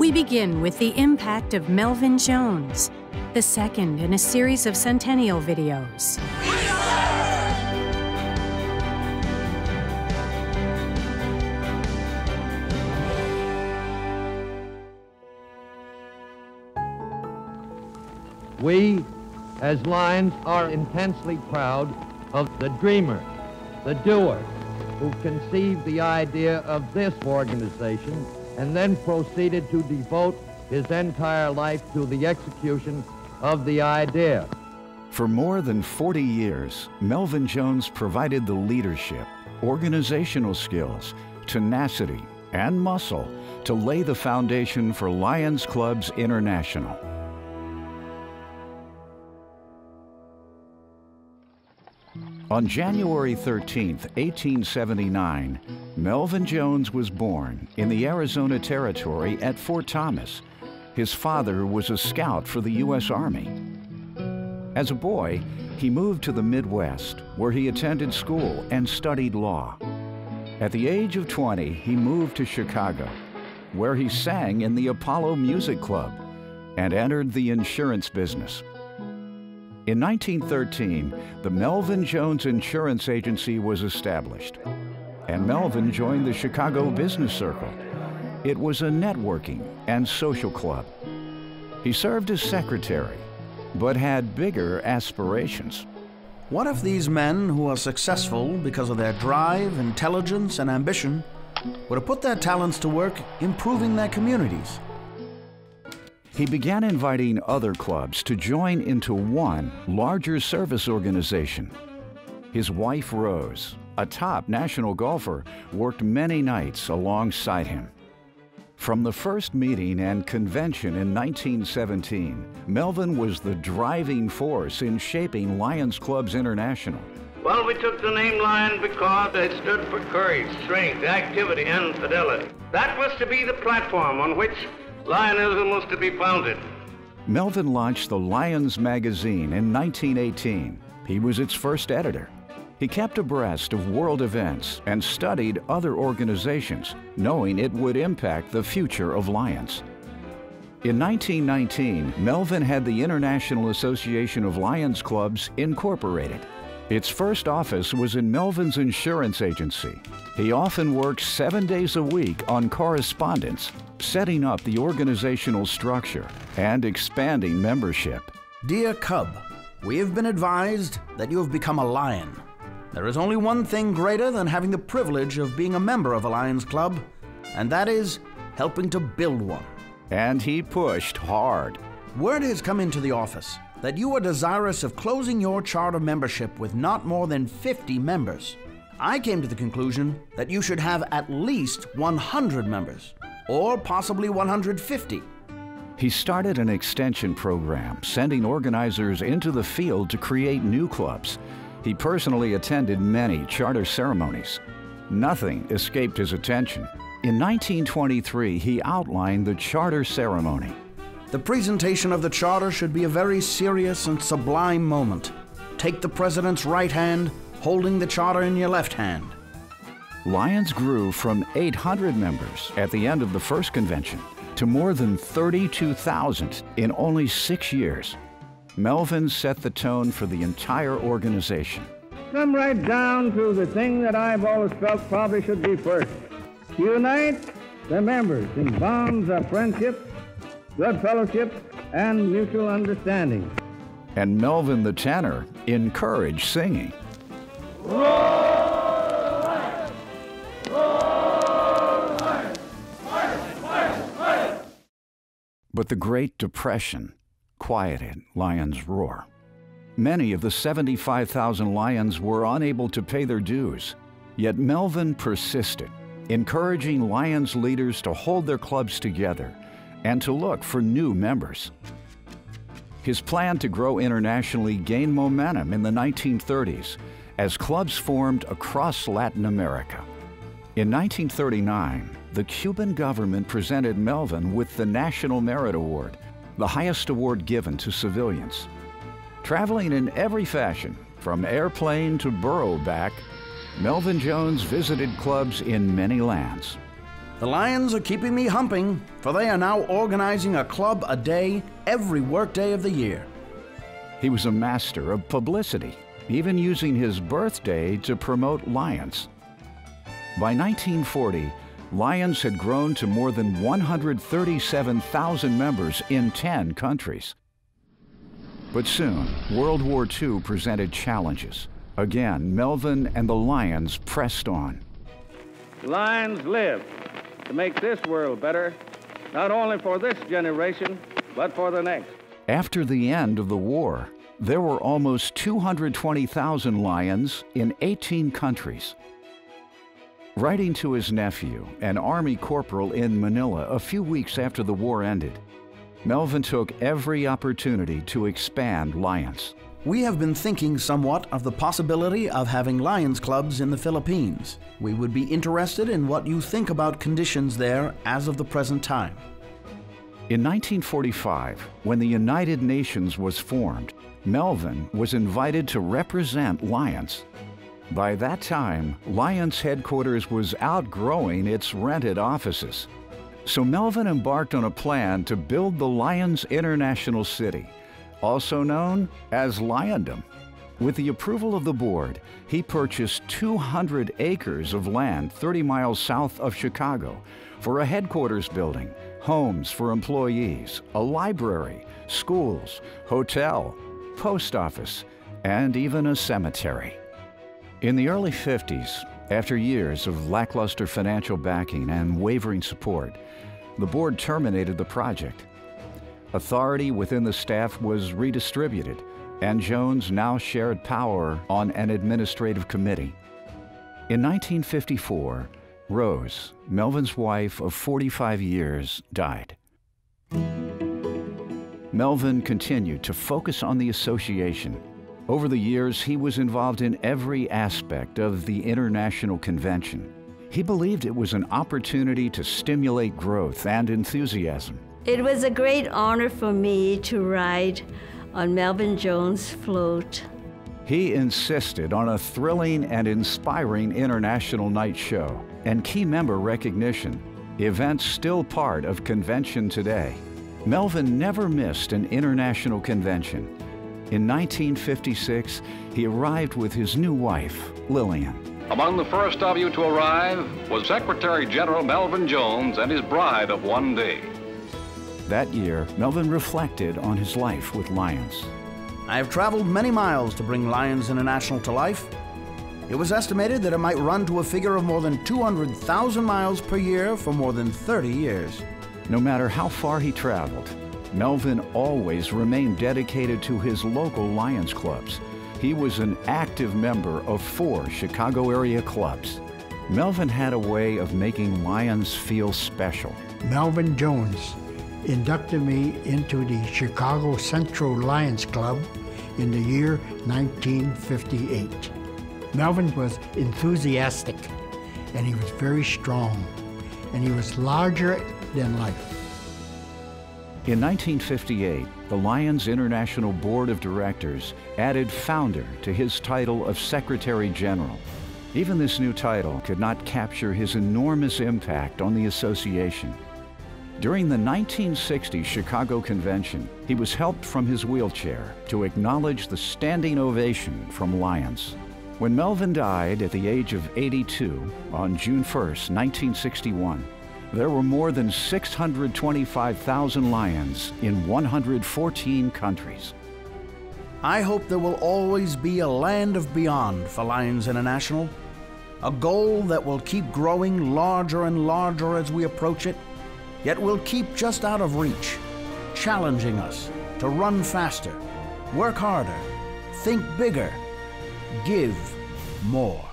We begin with the impact of Melvin Jones, the second in a series of Centennial videos. We, as Lions, are intensely proud of the dreamer, the doer, who conceived the idea of this organization and then proceeded to devote his entire life to the execution of the idea. For more than 40 years, Melvin Jones provided the leadership, organizational skills, tenacity, and muscle to lay the foundation for Lions Clubs International. On January 13, 1879, Melvin Jones was born in the Arizona Territory at Fort Thomas. His father was a scout for the U.S. Army. As a boy, he moved to the Midwest, where he attended school and studied law. At the age of 20, he moved to Chicago, where he sang in the Apollo Music Club and entered the insurance business. In 1913, the Melvin Jones Insurance Agency was established, and Melvin joined the Chicago Business Circle. It was a networking and social club. He served as secretary, but had bigger aspirations. What if these men who are successful because of their drive, intelligence, and ambition were to put their talents to work improving their communities? He began inviting other clubs to join into one larger service organization. His wife, Rose, a top national golfer, worked many nights alongside him. From the first meeting and convention in 1917, Melvin was the driving force in shaping Lions Clubs International. Well, we took the name Lion because it stood for courage, strength, activity, and fidelity. That was to be the platform on which Lionism was to be founded. Melvin launched the Lions magazine in 1918. He was its first editor. He kept abreast of world events and studied other organizations, knowing it would impact the future of Lions. In 1919, Melvin had the International Association of Lions Clubs incorporated. Its first office was in Melvin's insurance agency. He often worked 7 days a week on correspondence, setting up the organizational structure and expanding membership. Dear Cub, we have been advised that you have become a Lion. There is only one thing greater than having the privilege of being a member of a Lions Club, and that is helping to build one. And he pushed hard. Word has come into the office that you are desirous of closing your charter membership with not more than 50 members. I came to the conclusion that you should have at least 100 members, or possibly 150. He started an extension program, sending organizers into the field to create new clubs. He personally attended many charter ceremonies. Nothing escaped his attention. In 1923, he outlined the charter ceremony. The presentation of the charter should be a very serious and sublime moment. Take the president's right hand, holding the charter in your left hand. Lions grew from 800 members at the end of the first convention to more than 32,000 in only 6 years. Melvin set the tone for the entire organization. Come right down to the thing that I've always felt probably should be first. Unite the members in bonds of friendship, good fellowship, and mutual understanding. And Melvin the tenor encouraged singing. But the Great Depression quieted Lions' roar. Many of the 75,000 Lions were unable to pay their dues, yet Melvin persisted, encouraging Lions leaders to hold their clubs together and to look for new members. His plan to grow internationally gained momentum in the 1930s as clubs formed across Latin America. In 1939, the Cuban government presented Melvin with the National Merit Award, the highest award given to civilians. Traveling in every fashion, from airplane to burro back, Melvin Jones visited clubs in many lands. The Lions are keeping me humping, for they are now organizing a club a day every workday of the year. He was a master of publicity, even using his birthday to promote Lions. By 1940, Lions had grown to more than 137,000 members in 10 countries. But soon, World War II presented challenges. Again, Melvin and the Lions pressed on. Lions live to make this world better, not only for this generation, but for the next. After the end of the war, there were almost 220,000 Lions in 18 countries. Writing to his nephew, an Army corporal in Manila a few weeks after the war ended, Melvin took every opportunity to expand Lions. We have been thinking somewhat of the possibility of having Lions clubs in the Philippines. We would be interested in what you think about conditions there as of the present time. In 1945, when the United Nations was formed, Melvin was invited to represent Lions. By that time, Lions headquarters was outgrowing its rented offices. So Melvin embarked on a plan to build the Lions International City, also known as Liondom. With the approval of the board, he purchased 200 acres of land 30 miles south of Chicago for a headquarters building, homes for employees, a library, schools, hotel, post office, and even a cemetery. In the early 50s, after years of lackluster financial backing and wavering support, the board terminated the project. Authority within the staff was redistributed, and Jones now shared power on an administrative committee. In 1954, Rose, Melvin's wife of 45 years, died. Melvin continued to focus on the association. Over the years, he was involved in every aspect of the International Convention. He believed it was an opportunity to stimulate growth and enthusiasm. It was a great honor for me to ride on Melvin Jones' float. He insisted on a thrilling and inspiring international night show and key member recognition, events still part of convention today. Melvin never missed an international convention. In 1956, he arrived with his new wife, Lillian. Among the first of you to arrive was Secretary General Melvin Jones and his bride of one day. That year, Melvin reflected on his life with Lions. I have traveled many miles to bring Lions International to life. It was estimated that it might run to a figure of more than 200,000 miles per year for more than 30 years. No matter how far he traveled, Melvin always remained dedicated to his local Lions clubs. He was an active member of 4 Chicago area clubs. Melvin had a way of making Lions feel special. Melvin Jones inducted me into the Chicago Central Lions Club in the year 1958. Melvin was enthusiastic, and he was very strong, and he was larger than life. In 1958, the Lions International Board of Directors added founder to his title of Secretary General. Even this new title could not capture his enormous impact on the association. During the 1960 Chicago Convention, he was helped from his wheelchair to acknowledge the standing ovation from Lions. When Melvin died at the age of 82 on June 1st, 1961, there were more than 625,000 Lions in 114 countries. I hope there will always be a land of beyond for Lions International, a goal that will keep growing larger and larger as we approach it, yet will keep just out of reach, challenging us to run faster, work harder, think bigger, give more.